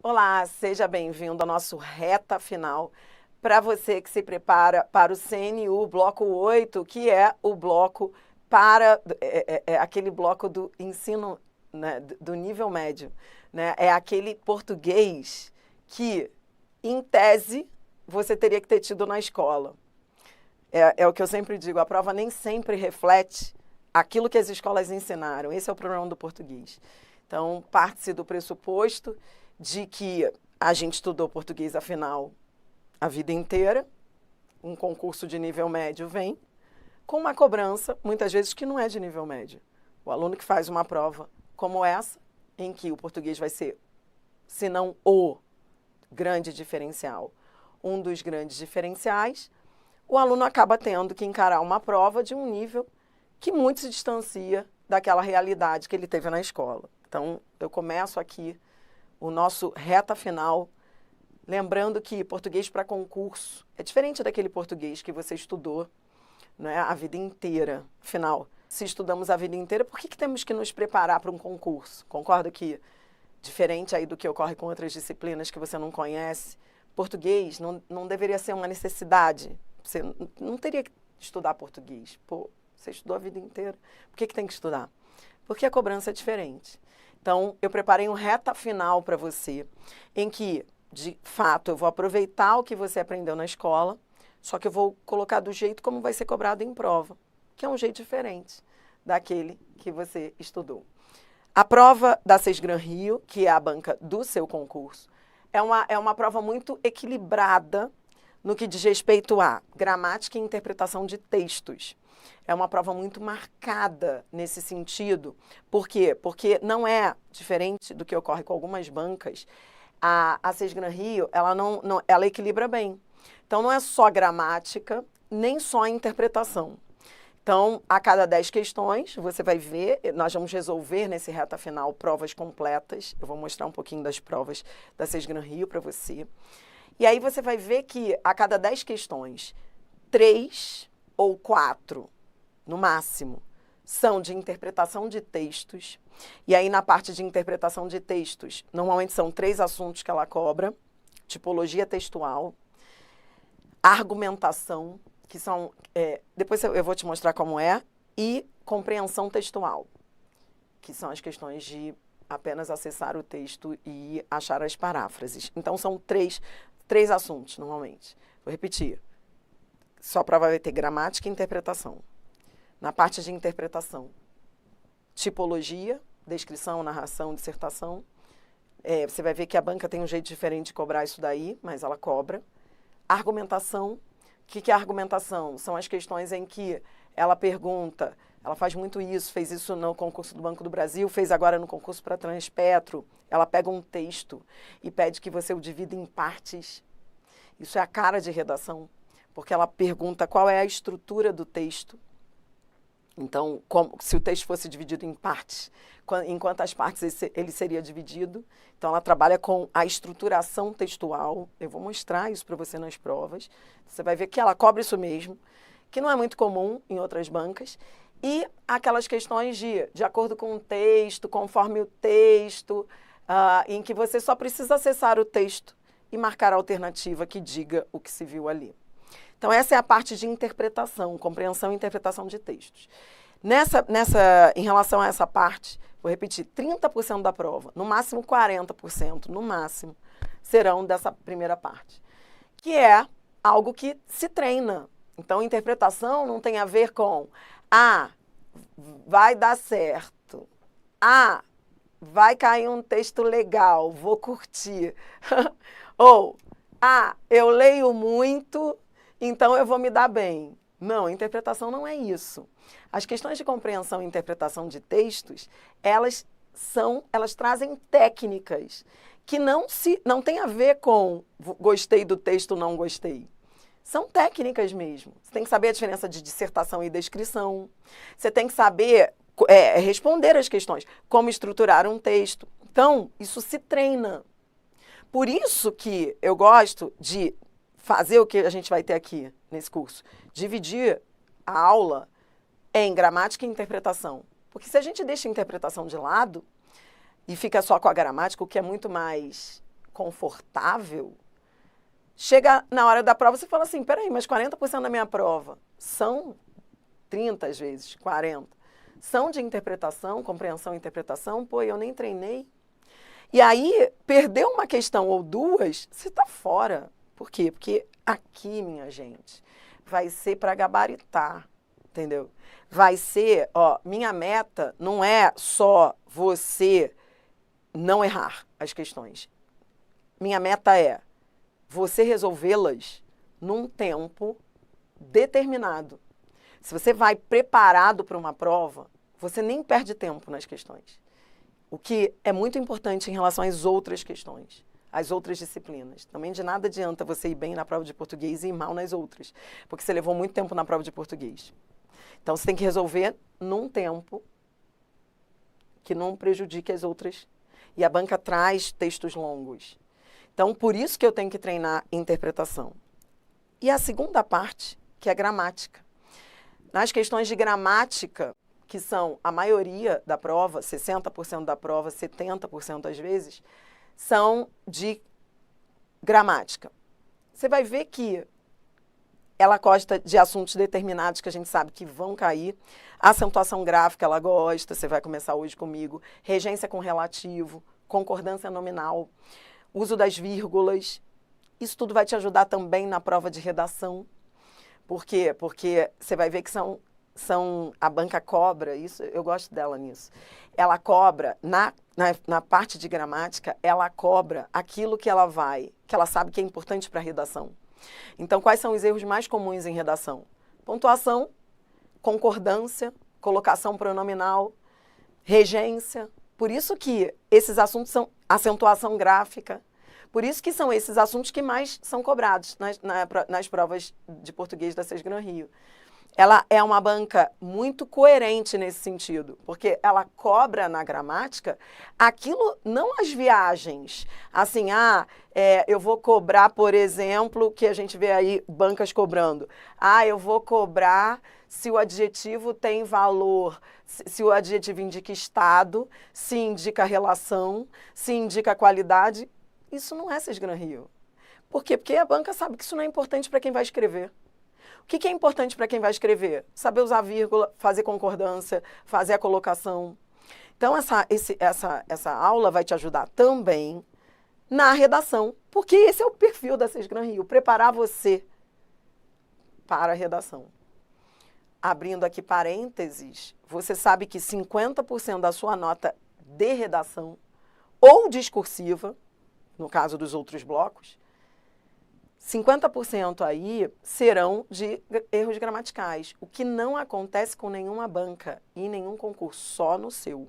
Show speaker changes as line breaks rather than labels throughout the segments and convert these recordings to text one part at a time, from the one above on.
Olá, seja bem-vindo ao nosso reta final. Para você que se prepara para o CNU Bloco 8, que é o bloco para aquele bloco do ensino, né, do nível médio, né? É aquele português que, em tese, você teria que ter tido na escola. É o que eu sempre digo, a prova nem sempre reflete aquilo que as escolas ensinaram. Esse é o problema do português. Então, parte-se do pressuposto de que a gente estudou português, afinal, a vida inteira, um concurso de nível médio vem, com uma cobrança, muitas vezes, que não é de nível médio. O aluno que faz uma prova como essa, em que o português vai ser, se não o grande diferencial, um dos grandes diferenciais, o aluno acaba tendo que encarar uma prova de um nível que muito se distancia daquela realidade que ele teve na escola. Então, eu começo aqui o nosso reta final, lembrando que português para concurso é diferente daquele português que você estudou, né, a vida inteira. Afinal, se estudamos a vida inteira, por que temos que nos preparar para um concurso? Concordo que, diferente aí do que ocorre com outras disciplinas que você não conhece, português não deveria ser uma necessidade. Você não teria que estudar português. Pô, você estudou a vida inteira. Por que tem que estudar? Porque a cobrança é diferente. Então, eu preparei um reta final para você, em que, de fato, eu vou aproveitar o que você aprendeu na escola, só que eu vou colocar do jeito como vai ser cobrado em prova, que é um jeito diferente daquele que você estudou. A prova da Sesgran Rio, que é a banca do seu concurso, é uma prova muito equilibrada no que diz respeito a gramática e interpretação de textos. É uma prova muito marcada nesse sentido. Por quê? Porque não é diferente do que ocorre com algumas bancas. A Sesgran Rio, ela equilibra bem. Então, não é só gramática, nem só interpretação. Então, a cada 10 questões, você vai ver, nós vamos resolver nesse reta final provas completas. Eu vou mostrar um pouquinho das provas da Sesgran Rio para você. E aí você vai ver que a cada 10 questões, 3 ou 4, no máximo, são de interpretação de textos. E aí, na parte de interpretação de textos, normalmente são 3 assuntos que ela cobra: tipologia textual, argumentação, que são, depois eu vou te mostrar como é, e compreensão textual, que são as questões de apenas acessar o texto e achar as paráfrases. Então, são 3 assuntos, normalmente. Vou repetir. Sua prova vai ter gramática e interpretação. Na parte de interpretação, tipologia, descrição, narração, dissertação. Você vai ver que a banca tem um jeito diferente de cobrar isso daí, mas ela cobra. Argumentação. O que é argumentação? São as questões em que ela pergunta, ela faz muito isso, fez isso no concurso do Banco do Brasil, fez agora no concurso para Transpetro. Ela pega um texto e pede que você o divida em partes. Isso é a cara de redação, porque ela pergunta qual é a estrutura do texto. Então, se o texto fosse dividido em partes, em quantas partes ele seria dividido. Então, ela trabalha com a estruturação textual. Eu vou mostrar isso para você nas provas. Você vai ver que ela cobra isso mesmo, que não é muito comum em outras bancas. E aquelas questões de acordo com o texto, conforme o texto, em que você só precisa acessar o texto e marcar a alternativa que diga o que se viu ali. Então, essa é a parte de interpretação, compreensão e interpretação de textos. Em relação a essa parte, vou repetir, 30% da prova, no máximo 40%, no máximo, serão dessa primeira parte, que é algo que se treina. Então, interpretação não tem a ver com, vai dar certo, vai cair um texto legal, vou curtir, ou, eu leio muito, então eu vou me dar bem. Não, interpretação não é isso. As questões de compreensão e interpretação de textos, elas trazem técnicas que não tem a ver com gostei do texto, não gostei. São técnicas mesmo. Você tem que saber a diferença de dissertação e descrição. Você tem que saber responder as questões, como estruturar um texto. Então, isso se treina. Por isso que eu gosto de fazer o que a gente vai ter aqui nesse curso, dividir a aula em gramática e interpretação. Porque se a gente deixa a interpretação de lado e fica só com a gramática, o que é muito mais confortável, chega na hora da prova, você fala assim, peraí, mas 40% da minha prova são 30 às vezes, 40, são de interpretação, compreensão e interpretação, pô, eu nem treinei. E aí, perdeu uma questão ou duas, você está fora. Por quê? Porque aqui, minha gente, vai ser para gabaritar, entendeu? Vai ser, ó, minha meta não é só você não errar as questões. Minha meta é você resolvê-las num tempo determinado. Se você vai preparado para uma prova, você nem perde tempo nas questões. O que é muito importante em relação às outras questões, às outras disciplinas. Também de nada adianta você ir bem na prova de português e ir mal nas outras, porque você levou muito tempo na prova de português. Então, você tem que resolver num tempo que não prejudique as outras. E a banca traz textos longos. Então, por isso que eu tenho que treinar interpretação. E a segunda parte, que é gramática. Nas questões de gramática, que são a maioria da prova, 60% da prova, 70% às vezes, são de gramática. Você vai ver que ela gosta de assuntos determinados que a gente sabe que vão cair. Acentuação gráfica ela gosta, você vai começar hoje comigo. Regência com relativo, concordância nominal, uso das vírgulas. Isso tudo vai te ajudar também na prova de redação. Por quê? Porque você vai ver que a banca cobra, isso eu gosto dela nisso. Ela cobra, na parte de gramática, ela cobra aquilo que ela sabe que é importante para a redação. Então, quais são os erros mais comuns em redação? Pontuação, concordância, colocação pronominal, regência. Por isso que esses assuntos são acentuação gráfica. Por isso que são esses assuntos que mais são cobrados nas provas de português da SESGRAN Rio. Ela é uma banca muito coerente nesse sentido, porque ela cobra na gramática aquilo, não as viagens. Assim, eu vou cobrar, por exemplo, que a gente vê aí bancas cobrando. Eu vou cobrar se o adjetivo tem valor, se o adjetivo indica estado, se indica relação, se indica qualidade. Isso não é SESGRAN Rio. Por quê? Porque a banca sabe que isso não é importante para quem vai escrever. O que é importante para quem vai escrever? Saber usar vírgula, fazer concordância, fazer a colocação. Então, essa aula vai te ajudar também na redação, porque esse é o perfil da SESGRAN Rio, preparar você para a redação. Abrindo aqui parênteses, você sabe que 50% da sua nota de redação ou discursiva, no caso dos outros blocos, 50% aí serão de erros gramaticais, o que não acontece com nenhuma banca e nenhum concurso, só no seu.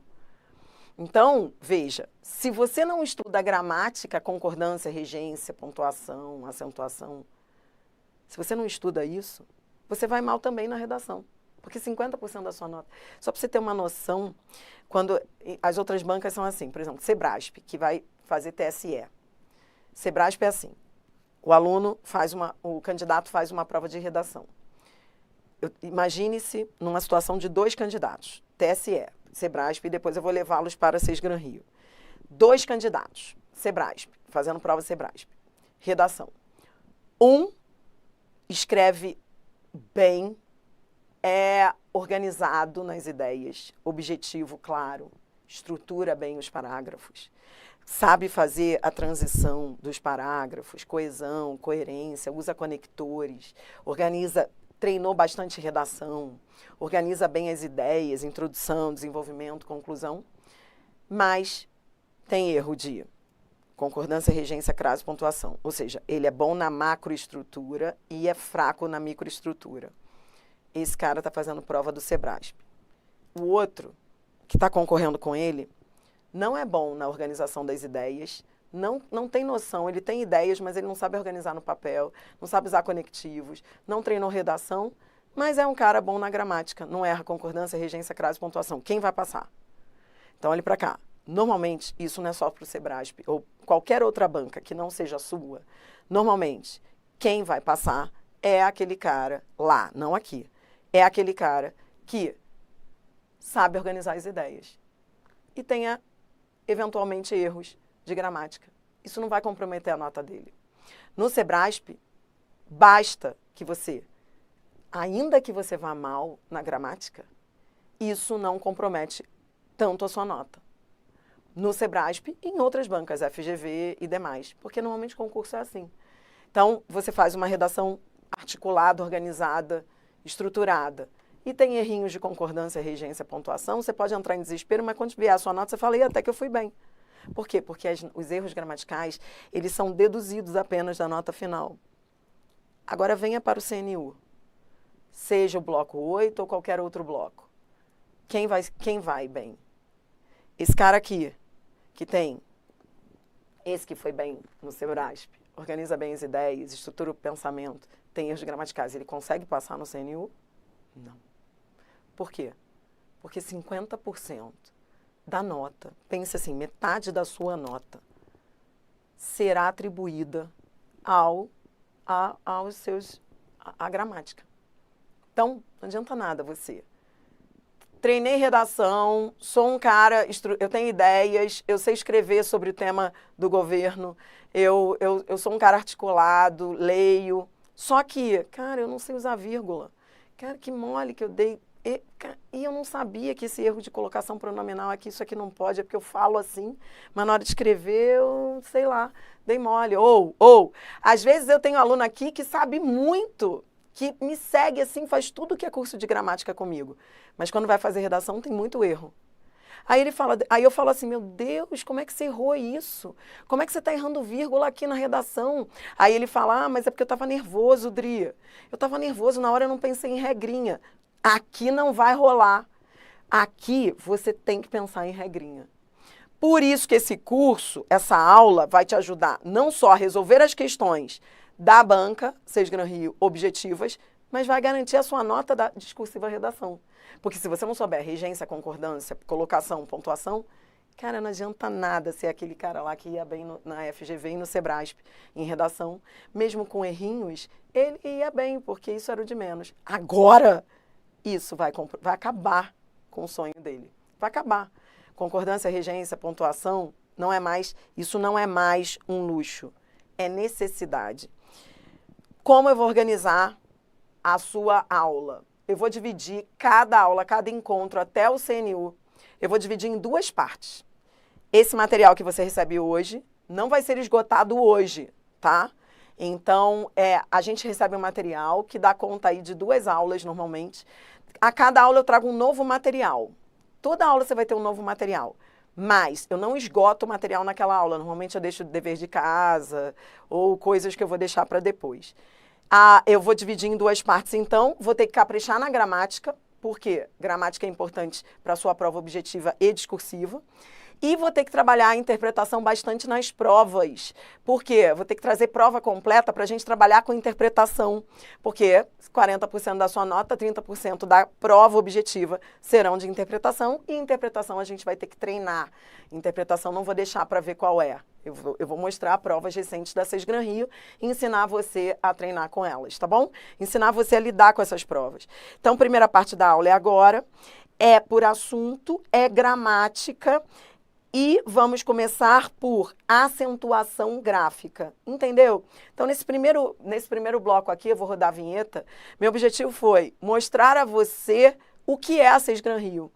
Então, veja, se você não estuda gramática, concordância, regência, pontuação, acentuação, se você não estuda isso, você vai mal também na redação, porque 50% da sua nota. Só para você ter uma noção, quando as outras bancas são assim, por exemplo, Sebrasp, que vai fazer TSE. Sebrasp é assim. O candidato faz uma prova de redação. Imagine-se numa situação de 2 candidatos, TSE, Sebrasp, e depois eu vou levá-los para SESGRAN Rio. 2 candidatos, Sebrasp, fazendo prova Sebrasp. Redação. Um escreve bem, é organizado nas ideias, objetivo claro, estrutura bem os parágrafos. Sabe fazer a transição dos parágrafos, coesão, coerência, usa conectores, treinou bastante redação, organiza bem as ideias, introdução, desenvolvimento, conclusão, mas tem erro de concordância, regência, crase, pontuação. Ou seja, ele é bom na macroestrutura e é fraco na microestrutura. Esse cara está fazendo prova do Sebrasp. O outro, que está concorrendo com ele, não é bom na organização das ideias, não tem noção, ele tem ideias, mas ele não sabe organizar no papel, não sabe usar conectivos, não treinou redação, mas é um cara bom na gramática, não erra concordância, regência, crase, pontuação. Quem vai passar? Então, olhe para cá. Normalmente, isso não é só para o Sebrasp ou qualquer outra banca que não seja a sua. Normalmente, quem vai passar é aquele cara lá, não aqui. É aquele cara que sabe organizar as ideias e tenha eventualmente erros de gramática. isso não vai comprometer a nota dele. No Sebrasp, basta que você, ainda que você vá mal na gramática, isso não compromete tanto a sua nota. No Sebrasp e em outras bancas, FGV e demais, porque normalmente o concurso é assim. Então, você faz uma redação articulada, organizada, estruturada, e tem errinhos de concordância, regência, pontuação, você pode entrar em desespero, mas quando vier a sua nota, você fala, e até que eu fui bem. Por quê? Porque os erros gramaticais, eles são deduzidos apenas da nota final. Agora venha para o CNU, seja o bloco 8 ou qualquer outro bloco. Quem vai bem? Esse cara aqui, que tem, esse que foi bem no Sebrasp, organiza bem as ideias, estrutura o pensamento, tem erros gramaticais, ele consegue passar no CNU? Não. Por quê? Porque 50% da nota, pense assim, metade da sua nota, será atribuída à gramática. Então, não adianta nada você. Treinei redação, sou um cara, eu tenho ideias, eu sei escrever sobre o tema do governo, eu sou um cara articulado, leio, só que, cara, eu não sei usar vírgula. Cara, que mole que eu dei. E eu não sabia que esse erro de colocação pronominal aqui, isso aqui não pode, é porque eu falo assim, mas na hora de escrever, eu, sei lá, dei mole. Ou, às vezes eu tenho aluno aqui que sabe muito, que me segue assim, faz tudo que é curso de gramática comigo. Mas quando vai fazer redação, tem muito erro. Aí eu falo assim, meu Deus, como é que você errou isso? Como é que você está errando vírgula aqui na redação? Aí ele fala, mas é porque eu estava nervoso, Dri. Eu estava nervoso, na hora eu não pensei em regrinha. Aqui não vai rolar. Aqui você tem que pensar em regrinha. Por isso que esse curso, essa aula, vai te ajudar não só a resolver as questões da banca, 6 Gran Rio, objetivas, mas vai garantir a sua nota da discursiva redação. Porque se você não souber regência, concordância, colocação, pontuação, cara, não adianta nada ser aquele cara lá que ia bem na FGV e no Sebrasp em redação. Mesmo com errinhos, ele ia bem, porque isso era o de menos. Agora, isso vai acabar com o sonho dele. Vai acabar. Concordância, regência, pontuação, isso não é mais um luxo. É necessidade. Como eu vou organizar a sua aula? Eu vou dividir cada aula, cada encontro até o CNU, eu vou dividir em 2 partes. Esse material que você recebe hoje não vai ser esgotado hoje, tá? Então, a gente recebe um material que dá conta aí de 2 aulas normalmente. A cada aula eu trago um novo material. Toda aula você vai ter um novo material. Mas eu não esgoto o material naquela aula. Normalmente eu deixo dever de casa ou coisas que eu vou deixar para depois. Eu vou dividir em 2 partes, então. Vou ter que caprichar na gramática, porque gramática é importante para a sua prova objetiva e discursiva. E vou ter que trabalhar a interpretação bastante nas provas. Por quê? Vou ter que trazer prova completa para a gente trabalhar com interpretação. Porque 40% da sua nota, 30% da prova objetiva serão de interpretação. E interpretação a gente vai ter que treinar. Interpretação não vou deixar para ver qual é. Eu vou mostrar provas recentes da 6 Gran Rio e ensinar você a treinar com elas, tá bom? Ensinar você a lidar com essas provas. Então, primeira parte da aula é agora. É por assunto, é gramática. E vamos começar por acentuação gráfica, entendeu? Então, nesse primeiro bloco aqui, eu vou rodar a vinheta, meu objetivo foi mostrar a você o que é a 6 Gran Rio.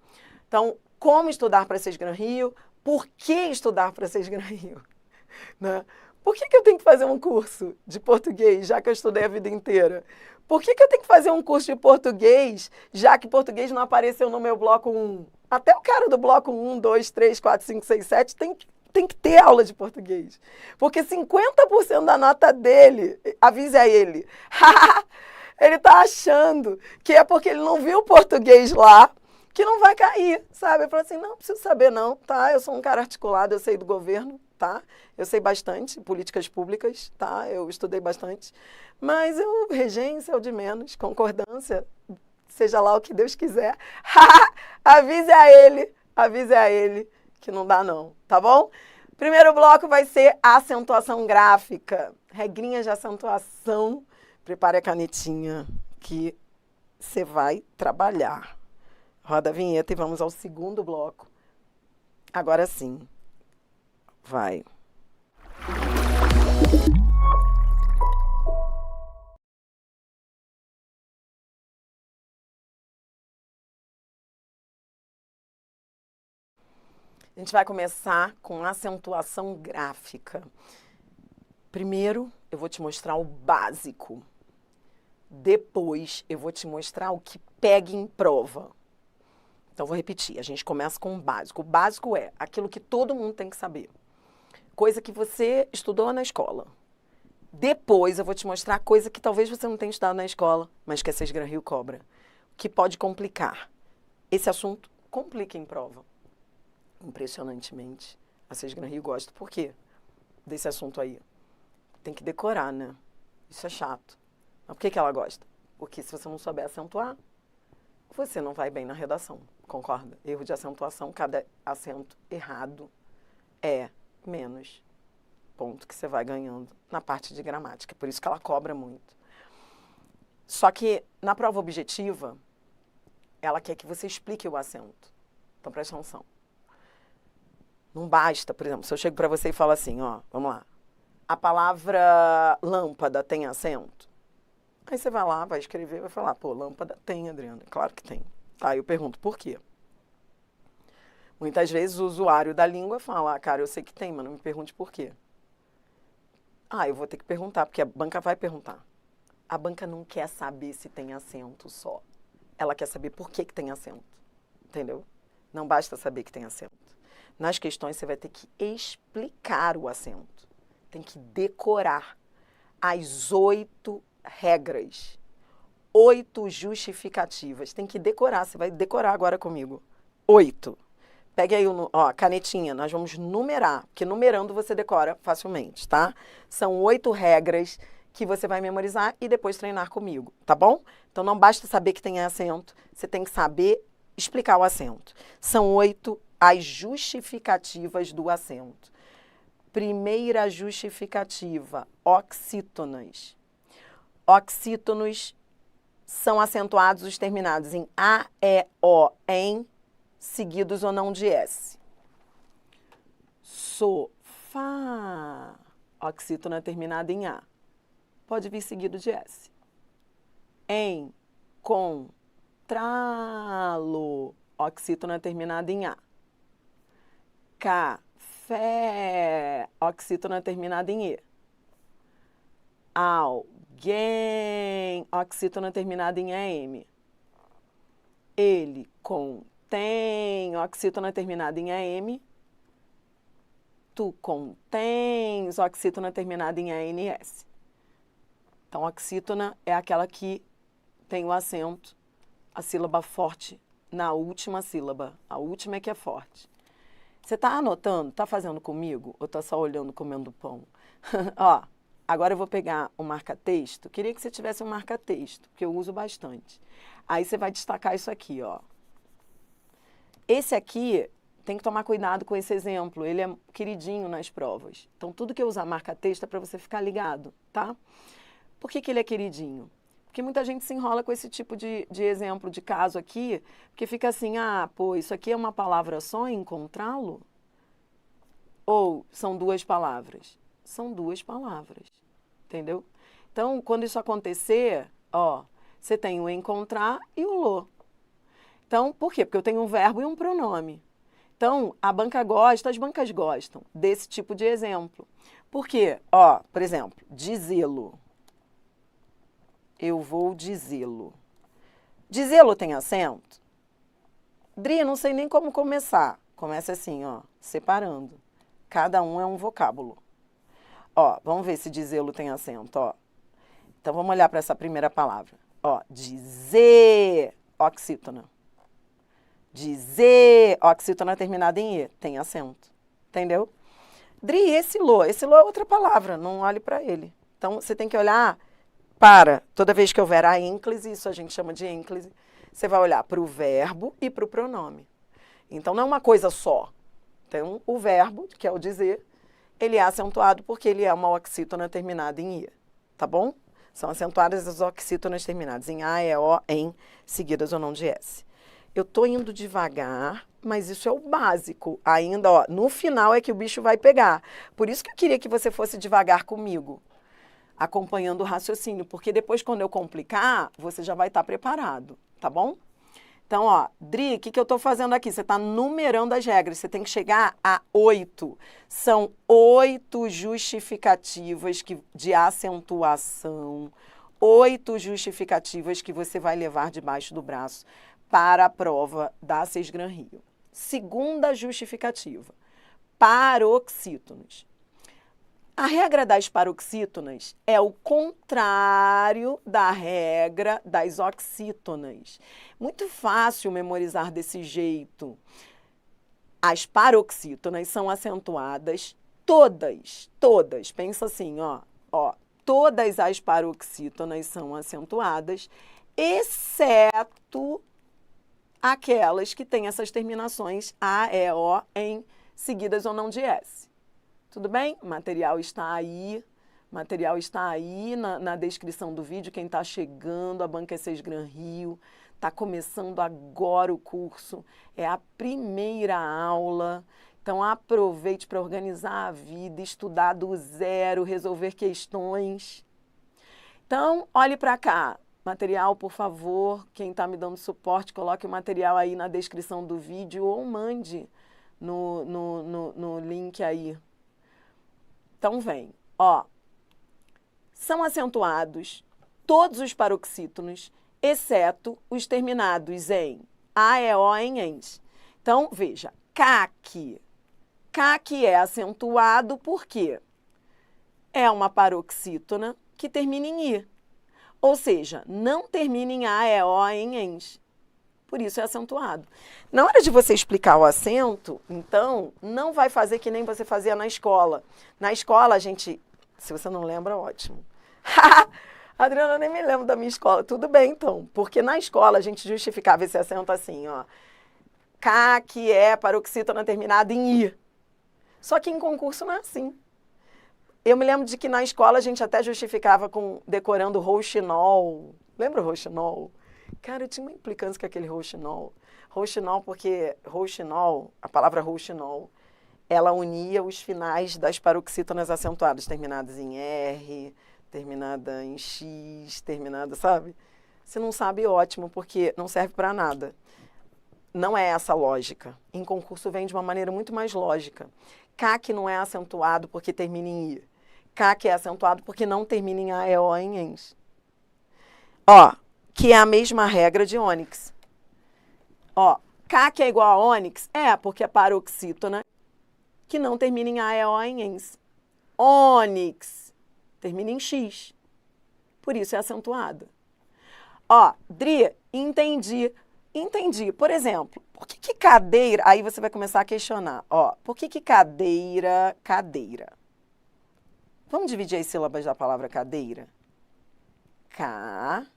Então, como estudar para 6 Gran Rio, por que estudar para 6 Gran Rio? Né? Por que eu tenho que fazer um curso de português, já que eu estudei a vida inteira? Por que eu tenho que fazer um curso de português, já que português não apareceu no meu bloco 1? Até o cara do bloco 1, 2, 3, 4, 5, 6, 7 tem que ter aula de português. Porque 50% da nota dele, avise a ele, ele está achando que é porque ele não viu português lá, que não vai cair, sabe? Eu falo assim, não preciso saber não, tá? Eu sou um cara articulado, eu sei do governo, tá? Eu sei bastante, políticas públicas, tá? Eu estudei bastante, mas regência é o de menos, concordância, seja lá o que Deus quiser. Avise a ele que não dá não, tá bom? Primeiro bloco vai ser acentuação gráfica, regrinhas de acentuação. Prepare a canetinha que você vai trabalhar. Roda a vinheta e vamos ao segundo bloco. Agora sim. Vai. A gente vai começar com acentuação gráfica. Primeiro, eu vou te mostrar o básico. Depois, eu vou te mostrar o que pega em prova. Então, vou repetir. A gente começa com o básico. O básico é aquilo que todo mundo tem que saber. Coisa que você estudou na escola. Depois, eu vou te mostrar coisa que talvez você não tenha estudado na escola, mas que a Sesgra Rio cobra. Que pode complicar. Esse assunto complica em prova. Impressionantemente. A Sesgra Rio gosta. Por quê? Desse assunto aí. Tem que decorar, né? Isso é chato. Mas por que ela gosta? Porque se você não souber acentuar, você não vai bem na redação. Concorda? Erro de acentuação, cada acento errado é menos ponto que você vai ganhando na parte de gramática. Por isso que ela cobra muito. Só que na prova objetiva, ela quer que você explique o acento. Então presta atenção. Não basta, por exemplo, se eu chego para você e falo assim, ó, vamos lá. A palavra lâmpada tem acento? Aí você vai lá, vai escrever, vai falar, pô, lâmpada tem, Adriana. Claro que tem. Tá, eu pergunto, por quê? Muitas vezes o usuário da língua fala, cara, eu sei que tem, mas não me pergunte por quê. Eu vou ter que perguntar, porque a banca vai perguntar. A banca não quer saber se tem acento só. Ela quer saber por que tem acento. Entendeu? Não basta saber que tem acento. Nas questões, você vai ter que explicar o acento. Tem que decorar as 8 regras. 8 justificativas. Tem que decorar. Você vai decorar agora comigo. 8. Pegue aí a canetinha. Nós vamos numerar. Porque numerando você decora facilmente, tá? São 8 regras que você vai memorizar e depois treinar comigo, tá bom? Então, não basta saber que tem acento. Você tem que saber explicar o acento. São 8 as justificativas do acento. Primeira justificativa, oxítonas. Oxítonos são acentuados os terminados em A, E, O, em, seguidos ou não de S. Sofá. Oxítona terminada em A. Pode vir seguido de S. Encontrá-lo. Oxítona terminada em A. Café. Oxítona terminada em E. Alguém. Oxítona terminada em EM. Ele contém. Oxítona terminada em EM. Tu contens. Oxítona terminada em ANS. Então, oxítona é aquela que tem o acento, a sílaba forte na última sílaba. A última é que é forte. Você está anotando? Está fazendo comigo? Ou está só olhando, comendo pão? Ó, agora eu vou pegar o marca-texto. Queria que você tivesse um marca-texto, porque eu uso bastante. Aí você vai destacar isso aqui, ó. Esse aqui, tem que tomar cuidado com esse exemplo. Ele é queridinho nas provas. Então, tudo que eu usar marca-texto é para você ficar ligado, tá? Por que ele é queridinho? Porque muita gente se enrola com esse tipo de exemplo, de caso aqui, porque fica assim, pô, isso aqui é uma palavra só, encontrá-lo? Ou são 2 palavras? São 2 palavras, entendeu? Então, quando isso acontecer, ó, você tem o encontrar e o lo. Então, por quê? Porque eu tenho um verbo e um pronome. Então, a banca gosta, as bancas gostam desse tipo de exemplo. Por quê? Ó, por exemplo, dizê-lo. Eu vou dizê-lo. Dizê-lo tem acento? Dri, não sei nem como começar. Começa assim, ó, separando. Cada um é um vocábulo. Ó, vamos ver se dizê-lo tem acento, ó. Então, vamos olhar para essa primeira palavra. Ó, dizer, oxítona. Dizer, oxítona terminada em E, tem acento. Entendeu? Dri, esse lo é outra palavra, não olhe para ele. Então, você tem que olhar para, toda vez que houver a ênclise, isso a gente chama de ênclise, você vai olhar para o verbo e para o pronome. Então, não é uma coisa só. Então, o verbo, que é o dizer, ele é acentuado porque ele é uma oxítona terminada em I, tá bom? São acentuadas as oxítonas terminadas em A, E, O, em, seguidas ou não de S. Eu tô indo devagar, mas isso é o básico. Ainda, ó, no final é que o bicho vai pegar. Por isso que eu queria que você fosse devagar comigo, acompanhando o raciocínio, porque depois, quando eu complicar, você já vai estar preparado, tá bom? Então, ó, Dri, o que eu estou fazendo aqui? Você está numerando as regras, você tem que chegar a 8. São 8 justificativas de acentuação, 8 justificativas que você vai levar debaixo do braço para a prova da Sesgran Rio. Segunda justificativa, paroxítonos. A regra das paroxítonas é o contrário da regra das oxítonas. Muito fácil memorizar desse jeito. As paroxítonas são acentuadas todas. Pensa assim, ó, todas as paroxítonas são acentuadas, exceto aquelas que têm essas terminações A, E, O em seguidas ou não de S. Tudo bem? O material está aí na descrição do vídeo. Quem está chegando, a Banca Sesgran Rio, está começando agora o curso, é a primeira aula. Então aproveite para organizar a vida, estudar do zero, resolver questões. Então, olhe para cá. Material, por favor, quem está me dando suporte, coloque o material aí na descrição do vídeo ou mande no link aí. Então, vem, ó, são acentuados todos os paroxítonos, exceto os terminados em A, E, O, em ENS. Então, veja, CAC. CAC é acentuado porque é uma paroxítona que termina em I. Ou seja, não termina em A, E, O, em ENS. Por isso é acentuado. Na hora de você explicar o acento, então, não vai fazer que nem você fazia na escola. Na escola, a gente... Se você não lembra, ótimo. Adriana, eu nem me lembro da minha escola. Tudo bem, então. Porque na escola, a gente justificava esse acento assim, ó. K, que é paroxítona terminada em I. Só que em concurso não é assim. Eu me lembro de que na escola a gente até justificava decorando rouxinol. Lembra o rouxinol? Cara, eu tinha uma implicância com aquele rouxinol. Rouxinol porque rouxinol, a palavra rouxinol, ela unia os finais das paroxítonas acentuadas, terminadas em R, terminada em X, terminada, sabe? Se não sabe, ótimo, porque não serve para nada. Não é essa a lógica. Em concurso vem de uma maneira muito mais lógica. K que não é acentuado porque termina em I. K que é acentuado porque não termina em A, E, O, em ENS. Ó, que é a mesma regra de ônix. Ó, K que é igual a ônix? É, porque é paroxítona que não termina em A, E, O, em ENS. Ônix termina em X. Por isso é acentuada. Ó, Dri, entendi. Entendi. Por exemplo, por que cadeira... Aí você vai começar a questionar. Ó, por que cadeira, cadeira? Vamos dividir as sílabas da palavra cadeira? Cadeira.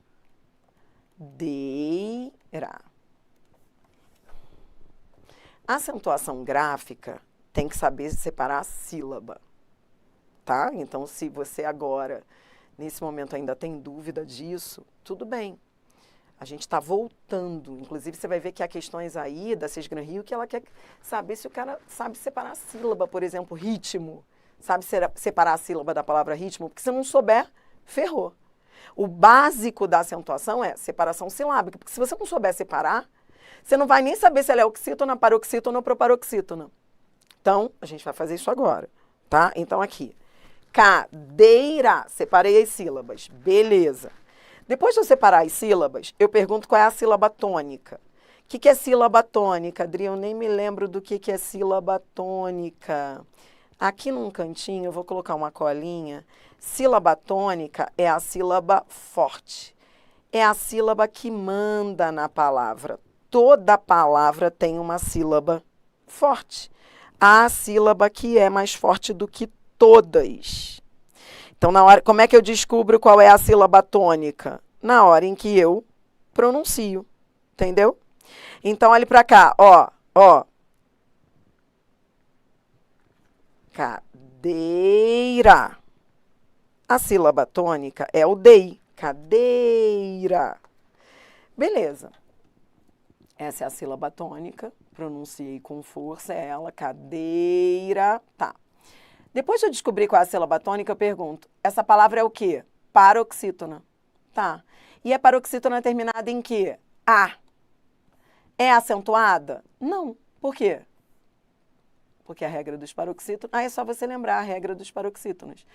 A acentuação gráfica tem que saber separar a sílaba, tá? Então, se você agora, nesse momento, ainda tem dúvida disso, tudo bem. A gente está voltando. Inclusive, você vai ver que há questões aí da Sesgran Rio que ela quer saber se o cara sabe separar a sílaba, por exemplo, ritmo. Sabe separar a sílaba da palavra ritmo? Porque se não souber, ferrou. O básico da acentuação é separação silábica, porque se você não souber separar, você não vai nem saber se ela é oxítona, paroxítona ou proparoxítona. Então, a gente vai fazer isso agora, tá? Então, aqui, cadeira, separei as sílabas, beleza. Depois de eu separar as sílabas, eu pergunto qual é a sílaba tônica. O que é sílaba tônica, Adri? Eu nem me lembro do que é sílaba tônica. Aqui num cantinho, eu vou colocar uma colinha. Sílaba tônica é a sílaba forte. É a sílaba que manda na palavra. Toda palavra tem uma sílaba forte. A sílaba que é mais forte do que todas. Então, na hora, como é que eu descubro qual é a sílaba tônica? Na hora em que eu pronuncio. Entendeu? Então, olhe para cá, ó. Cadeira. A sílaba tônica é o DEI. Cadeira. Beleza. Essa é a sílaba tônica. Pronunciei com força, é ela. Cadeira. Tá. Depois de eu descobrir qual é a sílaba tônica, eu pergunto, essa palavra é o quê? Paroxítona. Tá. E a paroxítona é terminada em quê? A. É acentuada? Não. Por quê? Porque a regra dos paroxítonos... é só você lembrar a regra dos paroxítonos.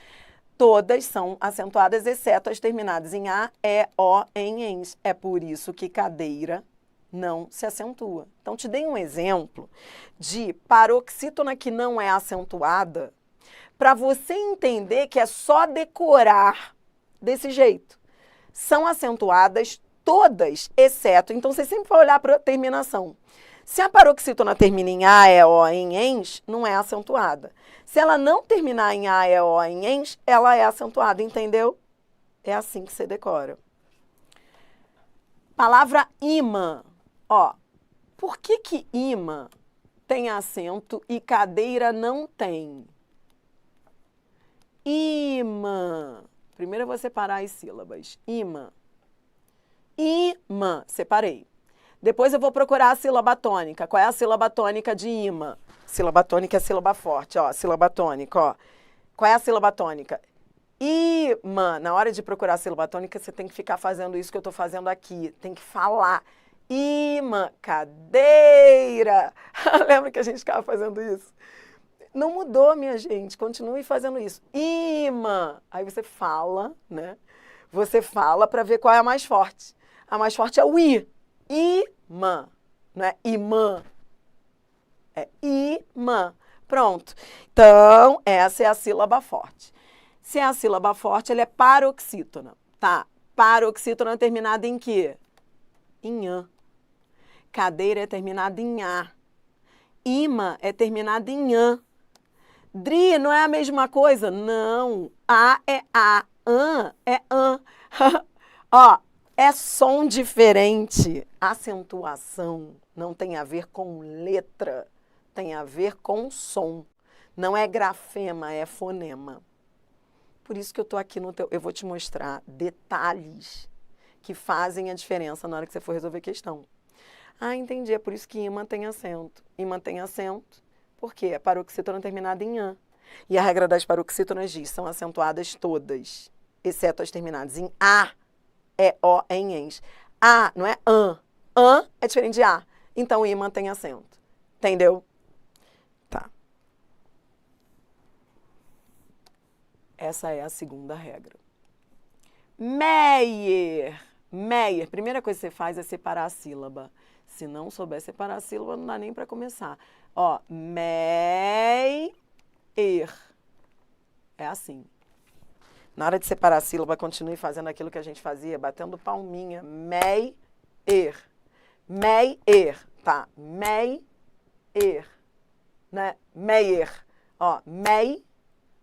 Todas são acentuadas, exceto as terminadas em A, E, O, em ENS. É por isso que cadeira não se acentua. Então, te dei um exemplo de paroxítona que não é acentuada, para você entender que é só decorar desse jeito. São acentuadas todas, exceto... Então, você sempre vai olhar para a terminação. Se a paroxítona termina em A, E, O, em ENS, não é acentuada. Se ela não terminar em A, E, O, em ENS, ela é acentuada, entendeu? É assim que você decora. Palavra imã. Ó, por que imã tem acento e cadeira não tem? Imã. Primeiro eu vou separar as sílabas. Imã. Imã. Separei. Depois eu vou procurar a sílaba tônica. Qual é a sílaba tônica de imã? Sílaba tônica é a sílaba forte, ó. Sílaba tônica, ó. Qual é a sílaba tônica? Imã. Na hora de procurar a sílaba tônica, você tem que ficar fazendo isso que eu estou fazendo aqui. Tem que falar. Imã. Cadeira. Lembra que a gente ficava fazendo isso? Não mudou, minha gente. Continue fazendo isso. Imã. Aí você fala, né? Você fala para ver qual é a mais forte. A mais forte é o I. Imã, não é imã, é imã. Pronto. Então, essa é a sílaba forte. Se é a sílaba forte, ela é paroxítona, tá? Paroxítona terminada em quê? Em ã. Cadeira é terminada em a. Imã é terminada em ã. Dri, não é a mesma coisa? Não. A é a, ã é ã. Ó, é som diferente. Acentuação não tem a ver com letra, tem a ver com som. Não é grafema, é fonema. Por isso que eu estou aqui no teu... Eu vou te mostrar detalhes que fazem a diferença na hora que você for resolver questão. Ah, entendi. É por isso que imã tem acento. Imã tem acento porque é paroxítona terminada em ã. E a regra das paroxítonas diz, são acentuadas todas, exceto as terminadas em a. É O em ENS. A não é ã. Ã é diferente de A. Então, imã tem acento. Entendeu? Tá. Essa é a segunda regra. Meyer. Meyer. Primeira coisa que você faz é separar a sílaba. Se não souber separar a sílaba, não dá nem para começar. Ó, Meyer. É assim. Na hora de separar a sílaba, continue fazendo aquilo que a gente fazia, batendo palminha. Meyer. Meyer, tá? Meyer. Né? Meyer. Ó, mei,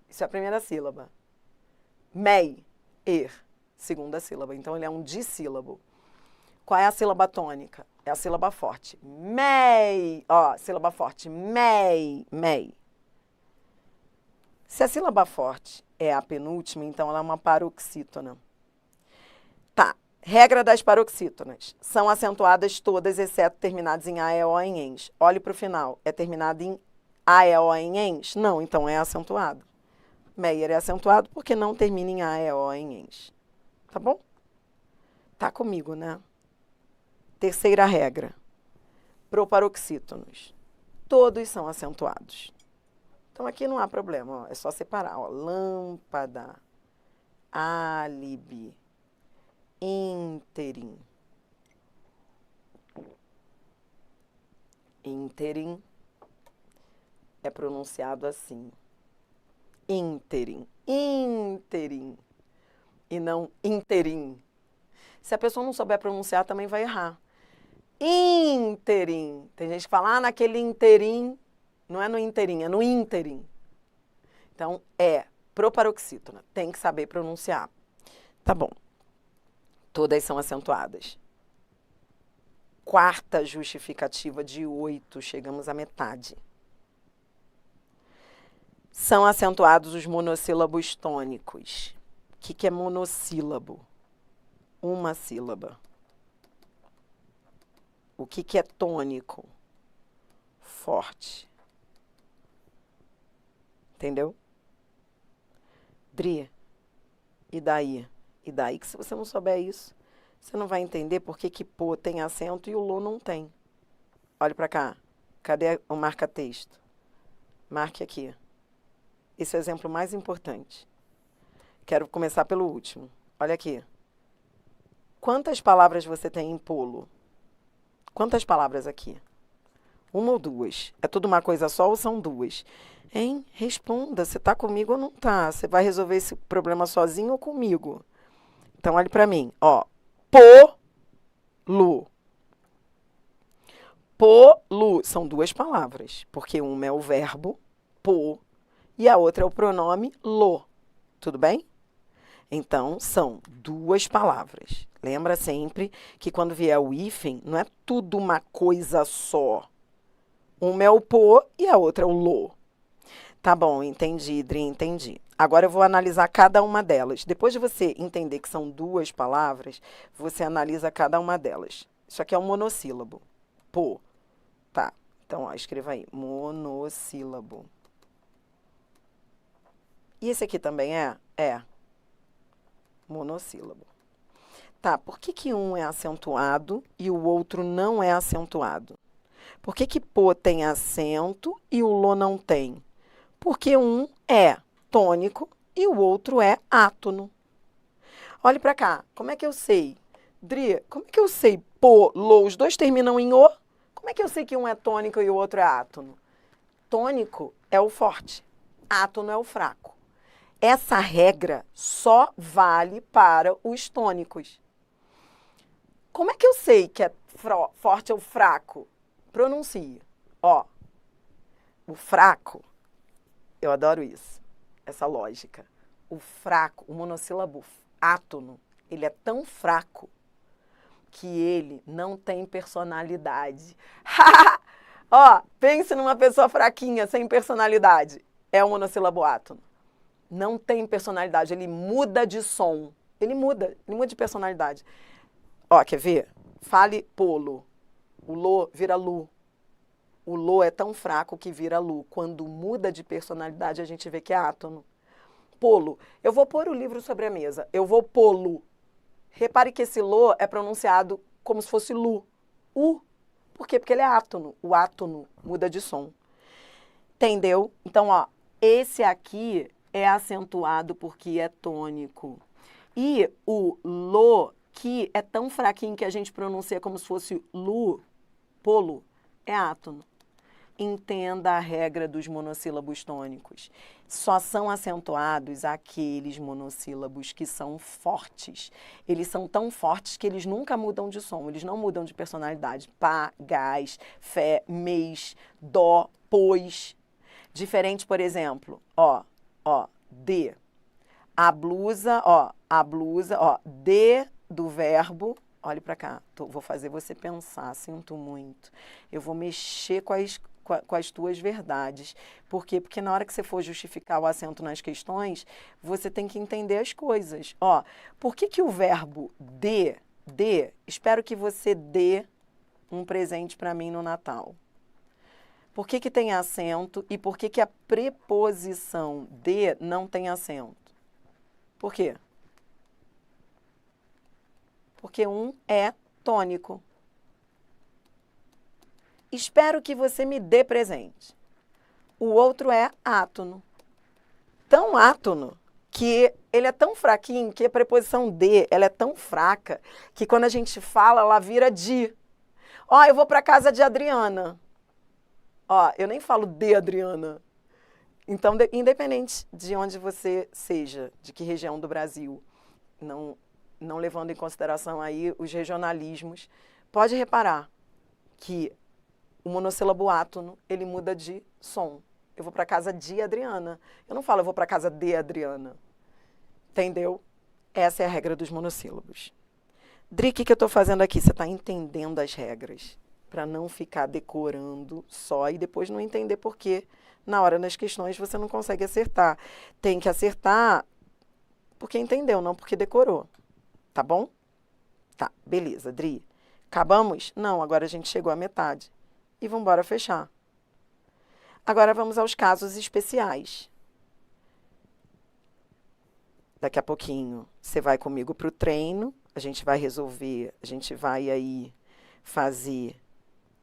isso é a primeira sílaba. Meyer. Segunda sílaba. Então, ele é um dissílabo. Qual é a sílaba tônica? É a sílaba forte. Mei. Ó, sílaba forte. Mei. Se a sílaba forte é a penúltima, então ela é uma paroxítona. Tá. Regra das paroxítonas. São acentuadas todas, exceto terminadas em A, E, O, em ENS. Olhe para o final. É terminado em A, E, O, em ENS? Não, então é acentuado. Meyer é acentuado porque não termina em A, E, O, em ENS. Tá bom? Tá comigo, né? Terceira regra. Proparoxítonos. Todos são acentuados. Então, aqui não há problema, ó, é só separar. Ó, lâmpada, álibi, ínterim. Ínterim é pronunciado assim. Ínterim. Ínterim. E não interim. Se a pessoa não souber pronunciar, também vai errar. Ínterim. Tem gente que fala, naquele interim. Não é no interim, é no ínterim. Então, é proparoxítona. Tem que saber pronunciar. Tá bom. Todas são acentuadas. Quarta justificativa de 8. Chegamos à metade. São acentuados os monossílabos tônicos. O que é monossílabo? Uma sílaba. O que é tônico? Forte. Entendeu? Dri, e daí? E daí que se você não souber isso, você não vai entender por que pô tem acento e o lô não tem. Olhe para cá. Cadê o marca-texto? Marque aqui. Esse é o exemplo mais importante. Quero começar pelo último. Olha aqui. Quantas palavras você tem em polo? Quantas palavras aqui? Uma ou duas? É tudo uma coisa só ou são duas? Hein? Responda. Você está comigo ou não está? Você vai resolver esse problema sozinho ou comigo? Então, olhe para mim. Ó, polo. Polo são duas palavras, porque uma é o verbo pôr e a outra é o pronome lo. Tudo bem? Então, são duas palavras. Lembra sempre que quando vier o hífen, não é tudo uma coisa só. Uma é o pôr e a outra é o lo. Tá bom, entendi, Dri, entendi. Agora eu vou analisar cada uma delas. Depois de você entender que são duas palavras, você analisa cada uma delas. Isso aqui é um monossílabo. Pô. Tá. Então, ó, escreva aí. Monossílabo. E esse aqui também é? É. Monossílabo. Tá, por que que um é acentuado e o outro não é acentuado? Por que que pô tem acento e o lo não tem? Porque um é tônico e o outro é átono. Olhe para cá, como é que eu sei? Dri, como é que eu sei pô, lo, os dois terminam em o? Como é que eu sei que um é tônico e o outro é átono? Tônico é o forte, átono é o fraco. Essa regra só vale para os tônicos. Como é que eu sei que é forte ou fraco? Pronuncie. Ó, o fraco, eu adoro isso, essa lógica. O fraco, o monossílabo átono, ele é tão fraco que ele não tem personalidade. Ó, pense numa pessoa fraquinha, sem personalidade. É o monossílabo átono. Não tem personalidade, ele muda de som. Ele muda de personalidade. Ó, quer ver? Fale polo. O lo vira lu. O lo é tão fraco que vira lu. Quando muda de personalidade, a gente vê que é átono. Polo. Eu vou pôr o livro sobre a mesa. Eu vou polo. Repare que esse lo é pronunciado como se fosse lu. U. Por quê? Porque ele é átono. O átono muda de som. Entendeu? Então, ó, esse aqui é acentuado porque é tônico. E o lo, que é tão fraquinho que a gente pronuncia como se fosse lu, polo, é átono. Entenda a regra dos monossílabos tônicos. Só são acentuados aqueles monossílabos que são fortes. Eles são tão fortes que eles nunca mudam de som, eles não mudam de personalidade. Pá, gás, fé, mês, dó, pois. Diferente, por exemplo, ó, de. A blusa, ó, de do verbo. Olhe para cá, vou fazer você pensar, sinto muito. Eu vou mexer com as tuas verdades. Por quê? Porque na hora que você for justificar o acento nas questões, você tem que entender as coisas. Ó, por que que o verbo de, espero que você dê um presente para mim no Natal? Por que que tem acento e por que que a preposição de não tem acento? Por quê? Porque um é tônico. Espero que você me dê presente. O outro é átono. Tão átono que ele é tão fraquinho que a preposição de, ela é tão fraca que quando a gente fala, ela vira de. Ó, eu vou para casa de Adriana. Ó, eu nem falo de Adriana. Então, independente de onde você seja, de que região do Brasil, não levando em consideração aí os regionalismos, pode reparar que o monossílabo átono, ele muda de som. Eu vou para casa de Adriana. Eu não falo eu vou para casa de Adriana. Entendeu? Essa é a regra dos monossílabos. Dri, o que eu estou fazendo aqui? Você está entendendo as regras, para não ficar decorando só e depois não entender por quê. Na hora das questões você não consegue acertar. Tem que acertar porque entendeu, não porque decorou. Tá bom? Tá, beleza, Dri. Acabamos? Não, agora a gente chegou à metade. E vamos embora fechar. Agora vamos aos casos especiais. Daqui a pouquinho você vai comigo para o treino. A gente vai resolver, a gente vai aí fazer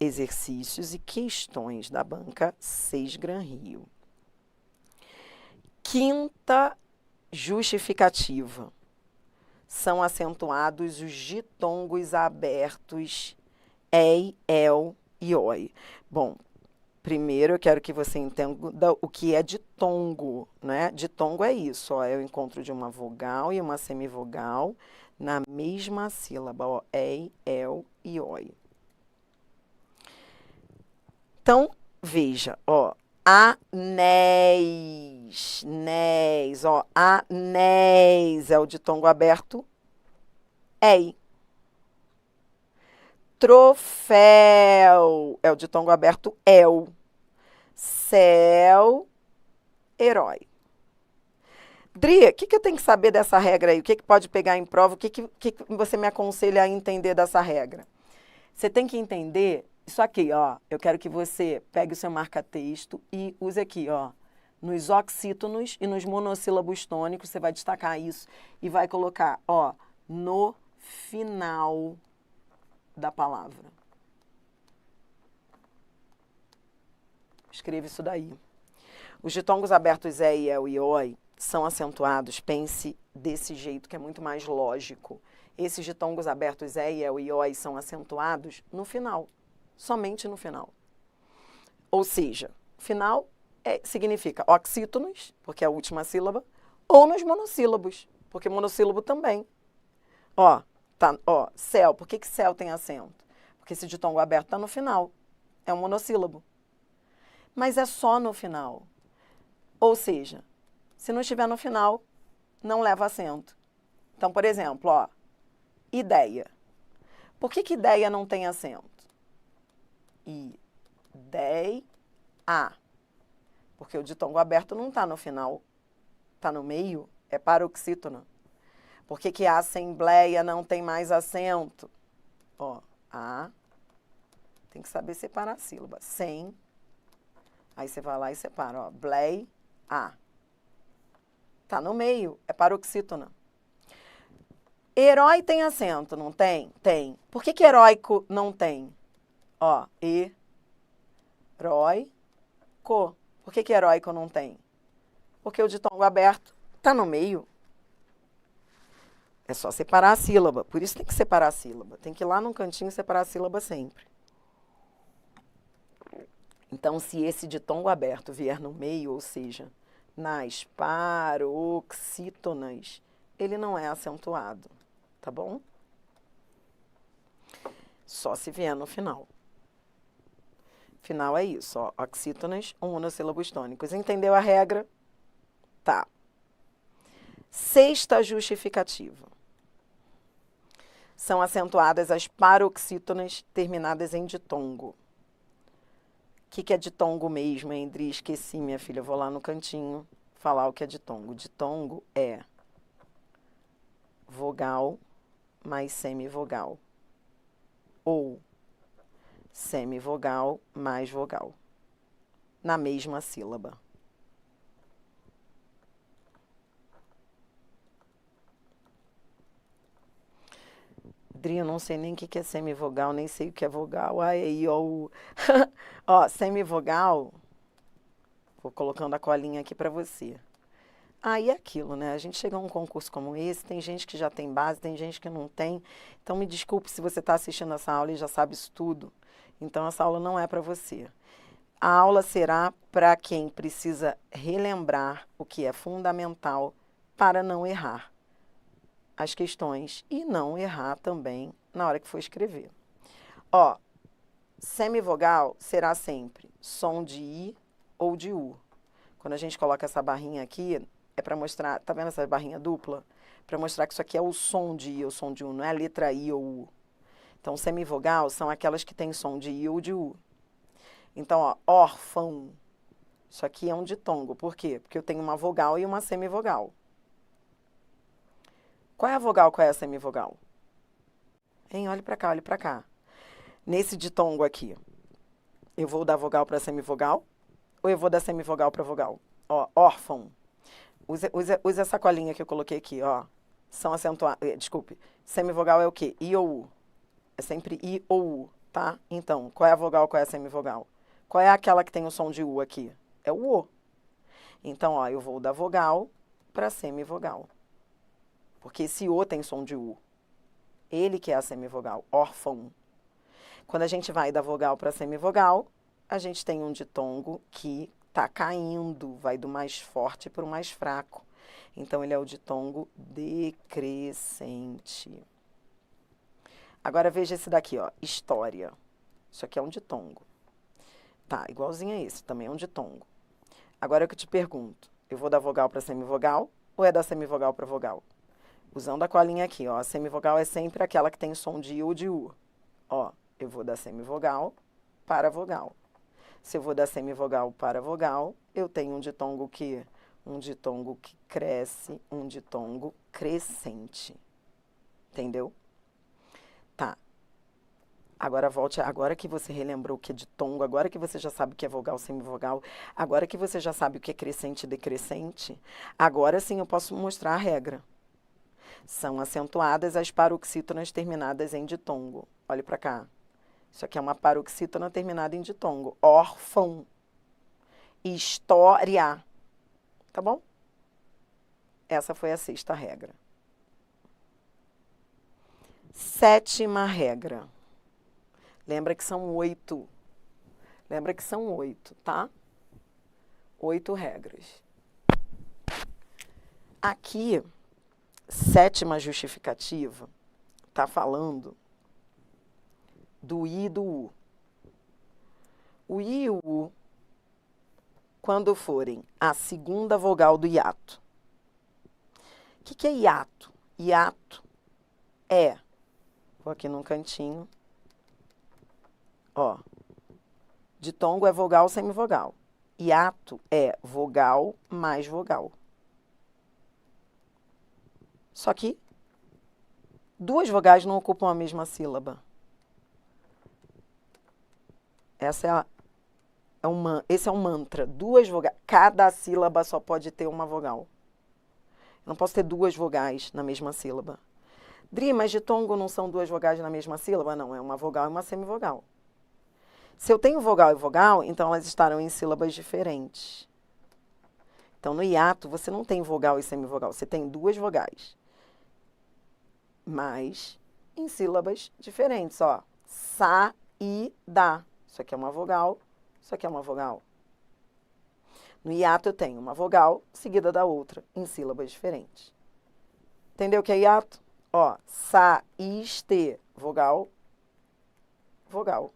exercícios e questões da banca 6 Gran Rio. Quinta justificativa. São acentuados os ditongos abertos ei, el e oi. Bom, primeiro eu quero que você entenda o que é ditongo, né? Ditongo é isso, ó, é o encontro de uma vogal e uma semivogal na mesma sílaba, ó, ei, el e oi. Então, veja, ó, anéis, néis, ó, anéis é o ditongo aberto, ei. Troféu é o ditongo aberto, el. Céu, herói. Dri, o que eu tenho que saber dessa regra aí? O que pode pegar em prova? O que você me aconselha a entender dessa regra? Você tem que entender isso aqui, ó. Eu quero que você pegue o seu marca-texto e use aqui, ó. Nos oxítonos e nos monossílabos tônicos, você vai destacar isso e vai colocar, ó, no final da palavra. Escreva isso daí. Os ditongos abertos e, el e oi são acentuados, pense desse jeito que é muito mais lógico. Esses ditongos abertos e, el e oi são acentuados no final, somente no final. Ou seja, final significa oxítonos, porque é a última sílaba, ou nos monossílabos, porque monossílabo também. Ó, tá, ó, céu, por que céu tem acento? Porque esse ditongo aberto está no final, é um monossílabo. Mas é só no final. Ou seja, se não estiver no final, não leva acento. Então, por exemplo, ó, ideia. Por que ideia não tem acento? Ideia. Porque o ditongo aberto não está no final, está no meio, é paroxítona. Por que a assembleia não tem mais acento? Ó, a, tem que saber separar a sílaba. Sem, aí você vai lá e separa, ó, blei, a. Tá no meio, é paroxítona. Herói tem acento, não tem? Tem. Por que heróico não tem? Ó, heróico. Por que heróico não tem? Porque o ditongo aberto tá no meio. É só separar a sílaba. Por isso tem que separar a sílaba. Tem que ir lá num cantinho e separar a sílaba sempre. Então, se esse ditongo aberto vier no meio, ou seja, nas paroxítonas, ele não é acentuado, tá bom? Só se vier no final. Final é isso, ó, oxítonas ou monossílabos tônicos. Entendeu a regra? Tá. Sexta justificativa. São acentuadas as paroxítonas terminadas em ditongo. O que é ditongo mesmo, hein, Dri? Esqueci, minha filha. Eu vou lá no cantinho falar o que é ditongo. Ditongo é vogal mais semivogal. Ou semivogal mais vogal. Na mesma sílaba. Dri, eu não sei nem o que é semivogal, nem sei o que é vogal. Ai, ó. Ó, semivogal, vou colocando a colinha aqui para você. Aí é aquilo, né? A gente chega a um concurso como esse, tem gente que já tem base, tem gente que não tem. Então, me desculpe se você está assistindo essa aula e já sabe isso tudo. Então, essa aula não é para você. A aula será para quem precisa relembrar o que é fundamental para não errar as questões e não errar também na hora que for escrever. Ó, semivogal será sempre som de I ou de U. Quando a gente coloca essa barrinha aqui, é para mostrar, tá vendo essa barrinha dupla? Para mostrar que isso aqui é o som de I ou som de U, não é a letra I ou U. Então, semivogal são aquelas que têm som de I ou de U. Então, ó, órfão. Isso aqui é um ditongo. Por quê? Porque eu tenho uma vogal e uma semivogal. Qual é a vogal, qual é a semivogal? Hein? Olhe para cá, olhe para cá. Nesse ditongo aqui, eu vou da vogal para semivogal ou eu vou da semivogal para vogal? Ó, órfão. Use essa colinha que eu coloquei aqui, ó. São acentuados. Desculpe. Semivogal é o quê? I ou U. É sempre I ou U. tá? Então, qual é a vogal, qual é a semivogal? Qual é aquela que tem o som de U aqui? É o O. Então, ó, eu vou da vogal para semivogal. Porque esse O tem som de U. Ele que é a semivogal, órfão. Quando a gente vai da vogal para semivogal, a gente tem um ditongo que está caindo, vai do mais forte para o mais fraco. Então, ele é o ditongo decrescente. Agora, veja esse daqui, ó, história. Isso aqui é um ditongo. Tá, igualzinho a esse, também é um ditongo. Agora, eu que te pergunto, eu vou da vogal para semivogal ou é da semivogal para vogal? Usando a colinha aqui, ó, a semivogal é sempre aquela que tem som de I ou de U. Ó, eu vou da semivogal para vogal. Se eu vou da semivogal para vogal, eu tenho um ditongo que cresce, um ditongo crescente. Entendeu? Tá. Agora volte, agora que você relembrou o que é ditongo, agora que você já sabe o que é vogal, semivogal, agora que você já sabe o que é crescente e decrescente, agora sim eu posso mostrar a regra. São acentuadas as paroxítonas terminadas em ditongo. Olhe para cá. Isso aqui é uma paroxítona terminada em ditongo. Órfão. História. Tá bom? Essa foi a sexta regra. Sétima regra. Lembra que são 8. Lembra que são 8, tá? 8 regras. Aqui, sétima justificativa, tá falando do I e do U. O I e o U, quando forem a segunda vogal do hiato. O que é hiato? Hiato é, vou aqui num cantinho, ó, ditongo é vogal, semivogal. Hiato é vogal mais vogal. Só que duas vogais não ocupam a mesma sílaba. Esse é um mantra. Duas vogais. Cada sílaba só pode ter uma vogal. Eu não posso ter duas vogais na mesma sílaba. Dri, mas ditongo não são duas vogais na mesma sílaba? Não, é uma vogal e uma semivogal. Se eu tenho vogal e vogal, então elas estarão em sílabas diferentes. Então, no hiato, você não tem vogal e semivogal. Você tem duas vogais. Mas em sílabas diferentes, ó. Sa e da. Isso aqui é uma vogal, isso aqui é uma vogal. No hiato eu tenho uma vogal seguida da outra, em sílabas diferentes. Entendeu o que é hiato? Ó, saíste, vogal, vogal.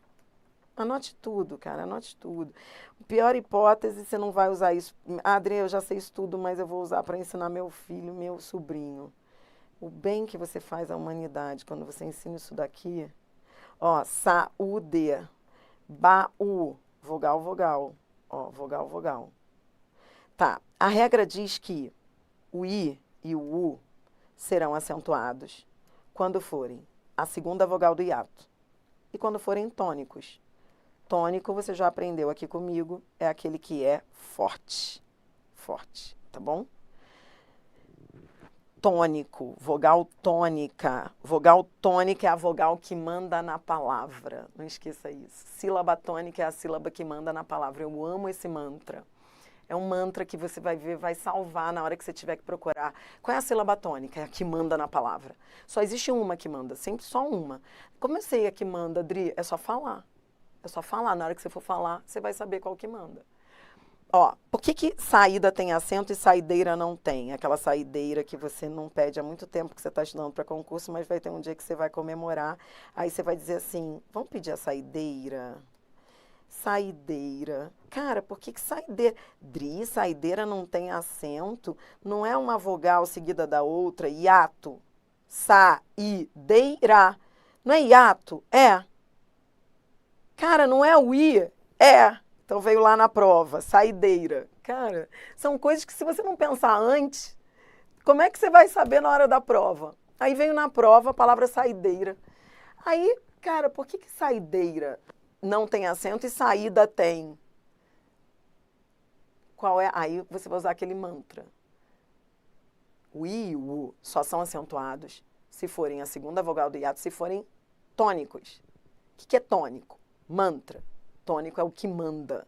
Anote tudo, cara, anote tudo. Pior hipótese, você não vai usar isso. Adri, eu já sei isso tudo, mas eu vou usar para ensinar meu filho, meu sobrinho. O bem que você faz à humanidade quando você ensina isso daqui. Ó, saúde. Baú, vogal, vogal. Ó, vogal, vogal. Tá, a regra diz que o I e o U serão acentuados quando forem a segunda vogal do hiato e quando forem tônicos. Tônico, você já aprendeu aqui comigo, é aquele que é forte. Forte, tá bom? Tônico, vogal tônica. Vogal tônica é a vogal que manda na palavra. Não esqueça isso. Sílaba tônica é a sílaba que manda na palavra. Eu amo esse mantra. É um mantra que você vai ver, vai salvar na hora que você tiver que procurar. Qual é a sílaba tônica? É a que manda na palavra. Só existe uma que manda, sempre só uma. Como eu sei a que manda, Dri? É só falar. É só falar. Na hora que você for falar, você vai saber qual que manda. Ó, por que saída tem acento e saideira não tem? Aquela saideira que você não pede há muito tempo que você está estudando para concurso, mas vai ter um dia que você vai comemorar. Aí você vai dizer assim, vamos pedir a saideira? Saideira. Cara, por que saideira? Dri, saideira não tem acento? Não é uma vogal seguida da outra? Hiato. Saideira. Não é hiato? É. Cara, não é o I? É. Então veio lá na prova, saideira. Cara, são coisas que se você não pensar antes, como é que você vai saber na hora da prova? Aí veio na prova a palavra saideira. Aí, cara, por que saideira não tem acento e saída tem? Qual é? Aí você vai usar aquele mantra. O I e o U só são acentuados se forem a segunda vogal do hiato, se forem tônicos. O que é tônico? Mantra. Tônico é o que manda.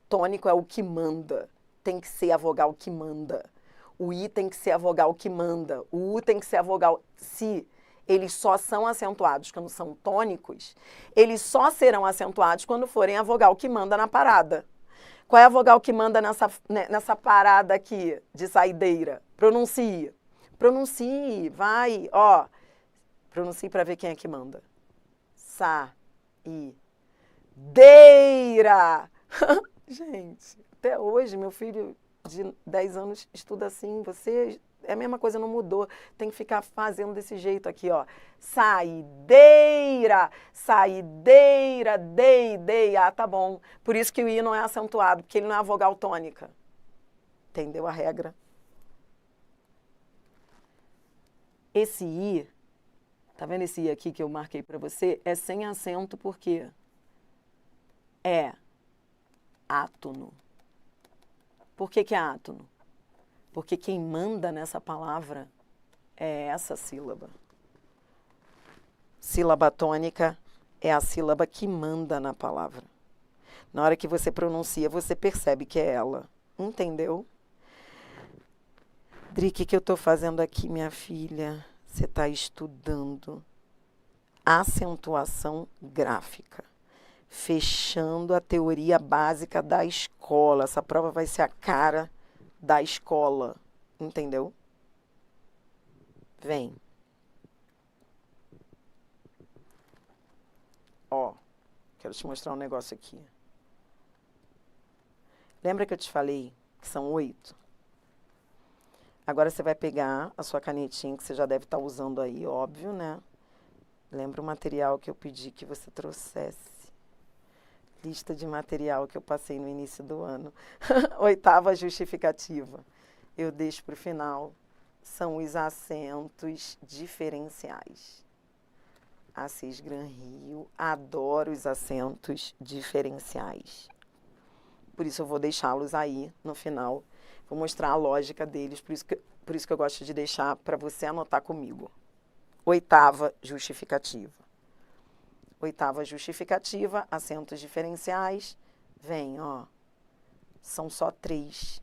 Tônico é o que manda. Tem que ser a vogal que manda. O I tem que ser a vogal que manda. O U tem que ser a vogal. Se eles só são acentuados quando são tônicos, eles só serão acentuados quando forem a vogal que manda na parada. Qual é a vogal que manda nessa parada aqui de saideira? Pronuncie. Pronuncie, vai, ó. Pronuncie para ver quem é que manda. Saideira. Gente, até hoje meu filho de 10 anos estuda assim. Você é a mesma coisa, não mudou. Tem que ficar fazendo desse jeito aqui, ó. Saideira, saideira, dei. Ah, tá bom. Por isso que o I não é acentuado, porque ele não é a vogal tônica. Entendeu a regra? Esse I, tá vendo esse I aqui que eu marquei para você? É sem acento porque é átono. Por que é átono? Porque quem manda nessa palavra é essa sílaba. Sílaba tônica é a sílaba que manda na palavra. Na hora que você pronuncia, você percebe que é ela. Entendeu? Dri, o que eu estou fazendo aqui, minha filha? Você está estudando acentuação gráfica, fechando a teoria básica da escola. Essa prova vai ser a cara da escola, entendeu? Vem. Ó, quero te mostrar um negócio aqui. Lembra que eu te falei que são 8? Agora você vai pegar a sua canetinha, que você já deve estar usando aí, óbvio, né? Lembra o material que eu pedi que você trouxesse? Lista de material que eu passei no início do ano. 8ª justificativa. Eu deixo para o final. São os acentos diferenciais. Assis Gran Rio adora os acentos diferenciais. Por isso eu vou deixá-los aí no final. Vou mostrar a lógica deles, por isso que eu gosto de deixar para você anotar comigo. 8ª justificativa. 8ª justificativa, acentos diferenciais. Vem, ó. São só 3.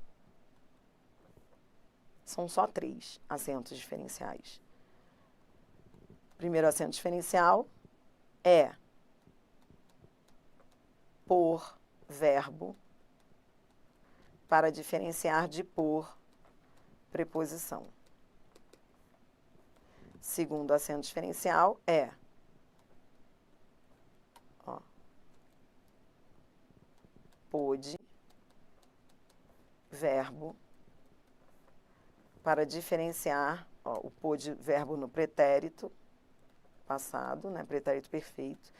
São só 3 acentos diferenciais. Primeiro acento diferencial é por verbo para diferenciar de por preposição. Segundo acento diferencial é pôde, verbo, para diferenciar, ó, o pôde, verbo no pretérito passado, né, pretérito perfeito,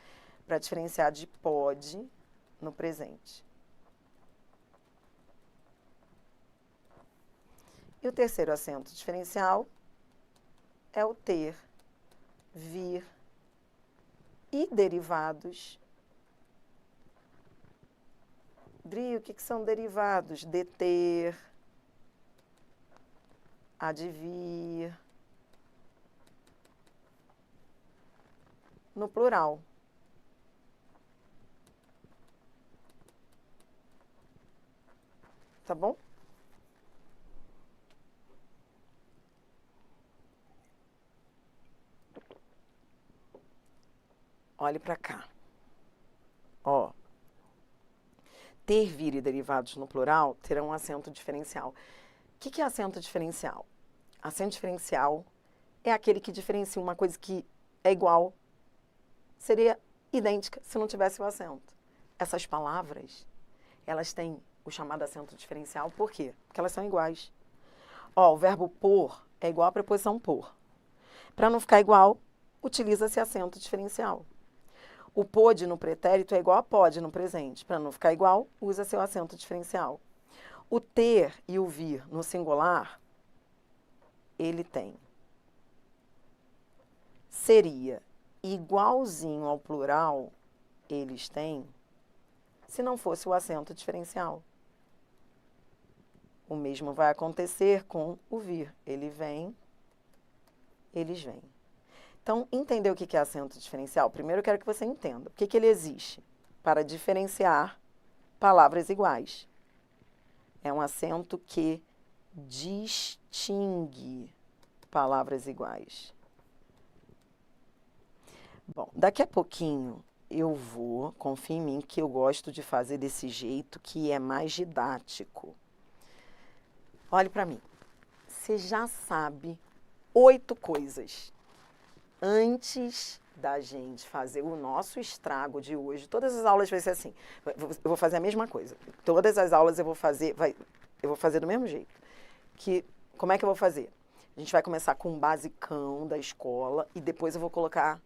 para diferenciar de pode no presente. E o terceiro acento diferencial é o ter, vir e derivados. Dri, o que são derivados? Deter, advir, no plural. Tá bom? Olhe para cá. Ó. Ter, vir e derivados no plural terão um acento diferencial. O que é acento diferencial? Acento diferencial é aquele que diferencia uma coisa que é igual, seria idêntica se não tivesse o acento. Essas palavras, elas têm o chamado acento diferencial, por quê? Porque elas são iguais. Ó, o verbo por é igual à preposição por. Para não ficar igual, utiliza-se acento diferencial. O pôde no pretérito é igual a pode no presente. Para não ficar igual, usa seu acento diferencial. O ter e o vir no singular, ele tem. Seria igualzinho ao plural, eles têm, se não fosse o acento diferencial. O mesmo vai acontecer com o vir. Ele vem, eles vêm. Então, entender o que é acento diferencial? Primeiro eu quero que você entenda o que ele existe para diferenciar palavras iguais. É um acento que distingue palavras iguais. Bom, daqui a pouquinho eu vou, confia em mim, que eu gosto de fazer desse jeito que é mais didático. Olhe para mim. Você já sabe 8 coisas. Antes da gente fazer o nosso estrago de hoje, todas as aulas vai ser assim. Eu vou fazer a mesma coisa. Todas as aulas eu vou fazer do mesmo jeito. Como é que eu vou fazer? A gente vai começar com o basicão da escola e depois eu vou colocar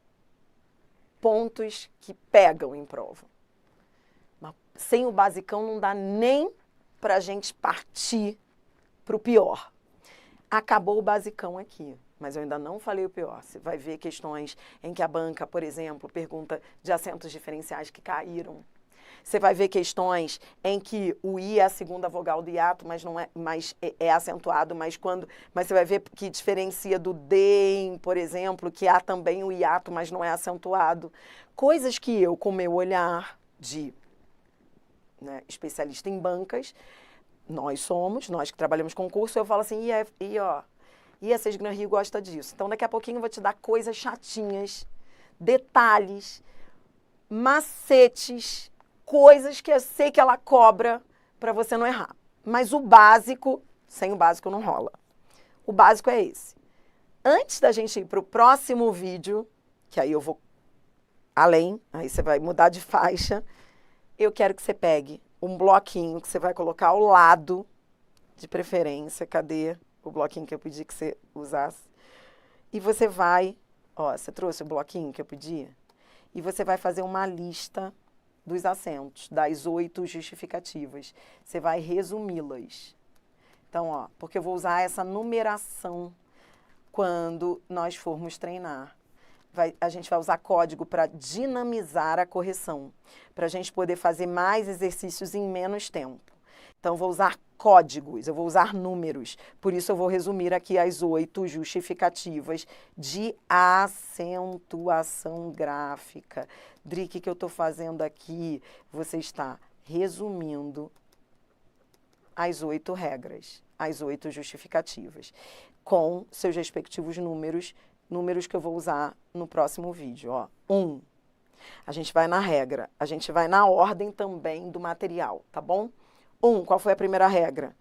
pontos que pegam em prova. Mas sem o basicão não dá nem pra gente partir pro pior. Acabou o basicão aqui, mas eu ainda não falei o pior. Você vai ver questões em que a banca, por exemplo, pergunta de acentos diferenciais que caíram. Você vai ver questões em que o I é a segunda vogal do hiato, mas não é, mas é acentuado, mas você vai ver que diferencia do D, por exemplo, que há também o hiato, mas não é acentuado. Coisas que eu, com meu olhar de especialista em bancas, nós que trabalhamos com curso, eu falo assim, a Sesgran Rio gosta disso. Então, daqui a pouquinho eu vou te dar coisas chatinhas, detalhes, macetes, coisas que eu sei que ela cobra para você não errar. Mas o básico, sem o básico não rola. O básico é esse. Antes da gente ir para o próximo vídeo, que aí eu vou além, aí você vai mudar de faixa, eu quero que você pegue um bloquinho que você vai colocar ao lado, de preferência, cadê o bloquinho que eu pedi que você usasse? E você vai, você trouxe o bloquinho que eu pedi? E você vai fazer uma lista dos acentos, das 8 justificativas. Você vai resumi-las. Então, porque eu vou usar essa numeração quando nós formos treinar. A gente vai usar código para dinamizar a correção, para a gente poder fazer mais exercícios em menos tempo. Então, eu vou usar códigos, eu vou usar números. Por isso, eu vou resumir aqui as 8 justificativas de acentuação gráfica. Dri, o que eu estou fazendo aqui? Você está resumindo as 8 regras, as 8 justificativas, com seus respectivos números que eu vou usar no próximo vídeo. 1. A gente vai na regra, a gente vai na ordem também do material, tá bom? 1. Qual foi a primeira regra?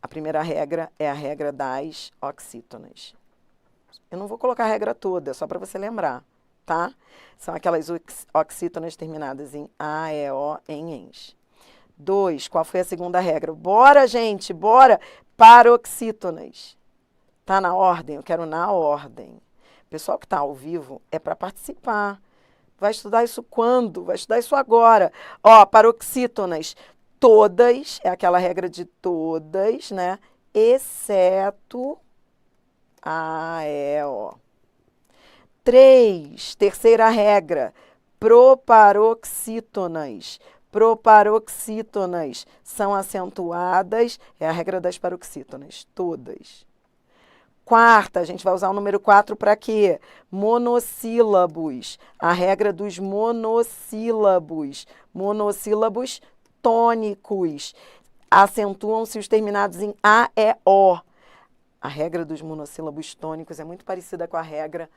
A primeira regra é a regra das oxítonas. Eu não vou colocar a regra toda, só para você lembrar, tá? São aquelas oxítonas terminadas em A, E, O, em ENS. 2. Qual foi a segunda regra? Bora, gente, bora! Paroxítonas. Tá na ordem? Eu quero na ordem. O pessoal que está ao vivo é para participar. Vai estudar isso quando? Vai estudar isso agora. Paroxítonas. Todas, é aquela regra de todas, né? Exceto A, E, O. 3, terceira regra. Proparoxítonas. Proparoxítonas são acentuadas, é a regra das paroxítonas, todas. 4, a gente vai usar o número 4 para quê? Monossílabos. A regra dos monossílabos. Monossílabos tônicos. Acentuam-se os terminados em A, E, O. A regra dos monossílabos tônicos é muito parecida com a regra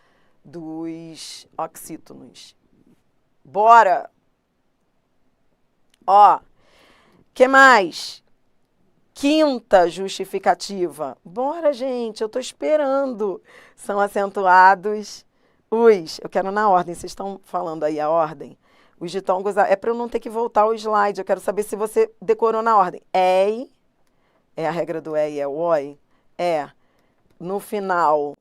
dos oxítonos. Bora! Que mais? Quinta justificativa. Bora, gente, eu tô esperando. São acentuados os. Eu quero na ordem, vocês estão falando aí a ordem? Os ditongos, é para eu não ter que voltar ao slide, eu quero saber se você decorou na ordem. É a regra do e é o oi? No final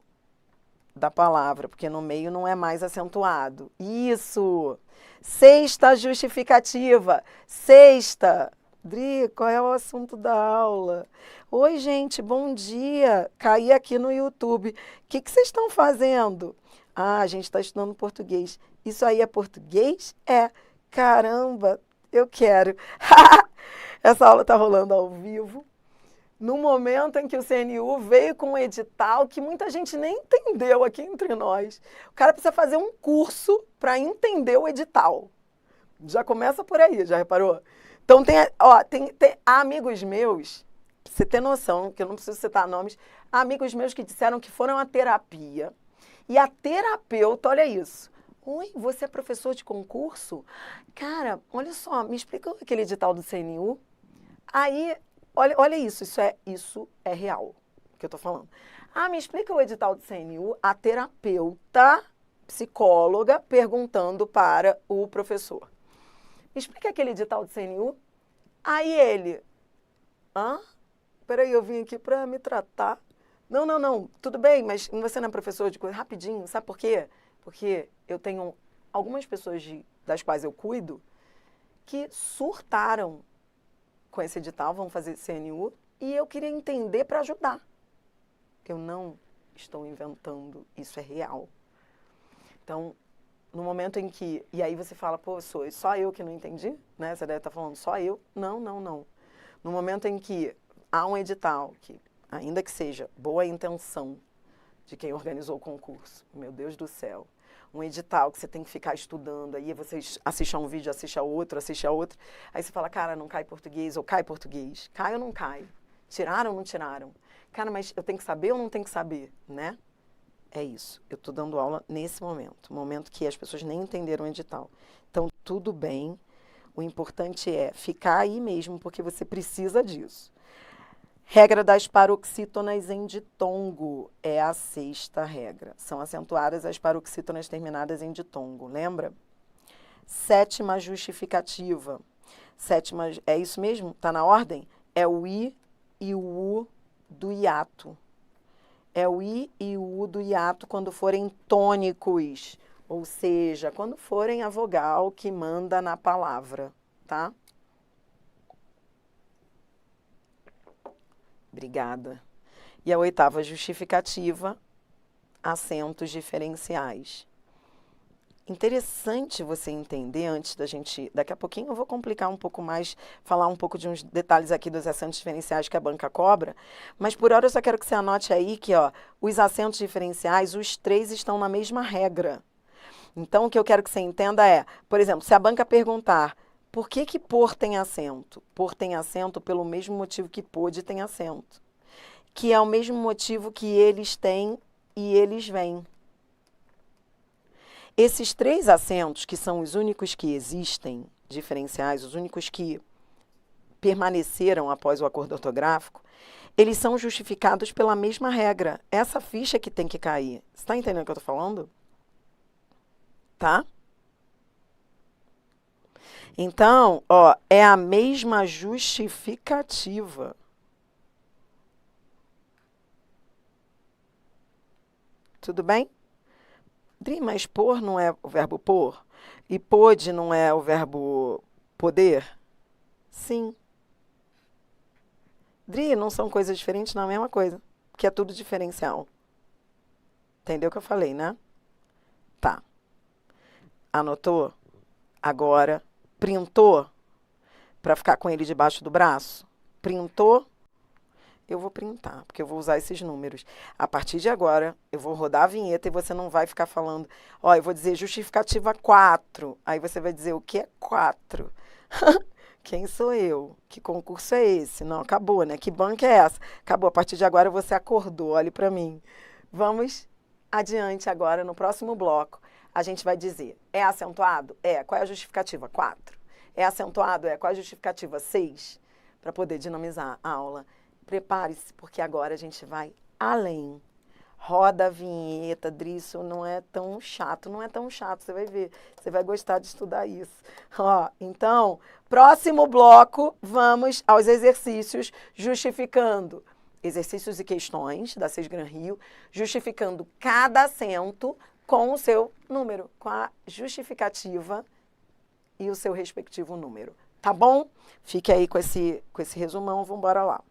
da palavra, porque no meio não é mais acentuado. Isso! Sexta justificativa. Sexta. Dri, qual é o assunto da aula? Oi, gente, bom dia. Caí aqui no YouTube. O que vocês estão fazendo? A gente está estudando português. Isso aí é português? Caramba, eu quero. Essa aula está rolando ao vivo no momento em que o CNU veio com um edital que muita gente nem entendeu aqui entre nós. O cara precisa fazer um curso para entender o edital. Já começa por aí, já reparou? Então, tem amigos meus, pra você ter noção, que eu não preciso citar nomes, amigos meus que disseram que foram à terapia. E a terapeuta, olha isso. Oi, você é professor de concurso? Cara, olha só, me explica aquele edital do CNU. Aí, olha isso, isso é real, que eu tô falando. Ah, me explica o edital do CNU, a terapeuta, psicóloga, perguntando para o professor. Me explica aquele edital do CNU. Aí ele, peraí, eu vim aqui para me tratar. Não, tudo bem, mas você não é professor de coisa? Rapidinho, sabe por quê? Porque eu tenho algumas pessoas das quais eu cuido que surtaram com esse edital, vão fazer CNU, e eu queria entender para ajudar. Eu não estou inventando, isso é real. Então, no momento em que... E aí você fala, pô, só eu que não entendi? Né? Você deve estar falando, só eu? Não. No momento em que há um edital, que ainda que seja boa intenção de quem organizou o concurso, meu Deus do céu, um edital que você tem que ficar estudando, aí você assiste a um vídeo, assiste a outro, aí você fala, cara, não cai português, ou cai português. Cai ou não cai? Tiraram ou não tiraram? Cara, mas eu tenho que saber ou não tenho que saber, né? É isso, eu estou dando aula nesse momento que as pessoas nem entenderam o edital. Então, tudo bem, o importante é ficar aí mesmo, porque você precisa disso. Regra das paroxítonas em ditongo é a 6ª regra. São acentuadas as paroxítonas terminadas em ditongo, lembra? 7ª justificativa. É isso mesmo? Está na ordem? É o I e o U do hiato. É o I e o U do hiato quando forem tônicos, ou seja, quando forem a vogal que manda na palavra, tá? Obrigada. E a 8ª justificativa, acentos diferenciais. Interessante você entender antes da gente... Daqui a pouquinho eu vou complicar um pouco mais, falar um pouco de uns detalhes aqui dos acentos diferenciais que a banca cobra, mas por hora eu só quero que você anote aí que, os acentos diferenciais, os 3 estão na mesma regra. Então, o que eu quero que você entenda é, por exemplo, se a banca perguntar por que por tem acento? Por tem acento pelo mesmo motivo que pôde tem acento, que é o mesmo motivo que eles têm e eles vêm. Esses 3 acentos, que são os únicos que existem, diferenciais, os únicos que permaneceram após o acordo ortográfico, eles são justificados pela mesma regra. Essa ficha que tem que cair. Você está entendendo o que eu estou falando? Tá? Então, é a mesma justificativa. Tudo bem? Dri, mas por não é o verbo por? E pôde não é o verbo poder? Sim. Dri, não são coisas diferentes? Não, é a mesma coisa. Porque é tudo diferencial. Entendeu o que eu falei, né? Tá. Anotou? Agora, printou? Para ficar com ele debaixo do braço? Printou? Eu vou printar, porque eu vou usar esses números. A partir de agora, eu vou rodar a vinheta e você não vai ficar falando, eu vou dizer justificativa 4. Aí você vai dizer, o que é 4? Quem sou eu? Que concurso é esse? Não, acabou, né? Que banca é essa? Acabou, a partir de agora você acordou, olhe para mim. Vamos adiante agora, no próximo bloco. A gente vai dizer, é acentuado? É. Qual é a justificativa? 4. É acentuado? É. Qual é a justificativa? 6. Para poder dinamizar a aula. Prepare-se, porque agora a gente vai além. Roda a vinheta, Dri, isso não é tão chato. Não é tão chato, você vai ver. Você vai gostar de estudar isso. Então, próximo bloco, vamos aos exercícios justificando. Exercícios e questões da Sesgran Rio, justificando cada acento com o seu número, com a justificativa e o seu respectivo número. Tá bom? Fique aí com esse resumão, vamos embora lá.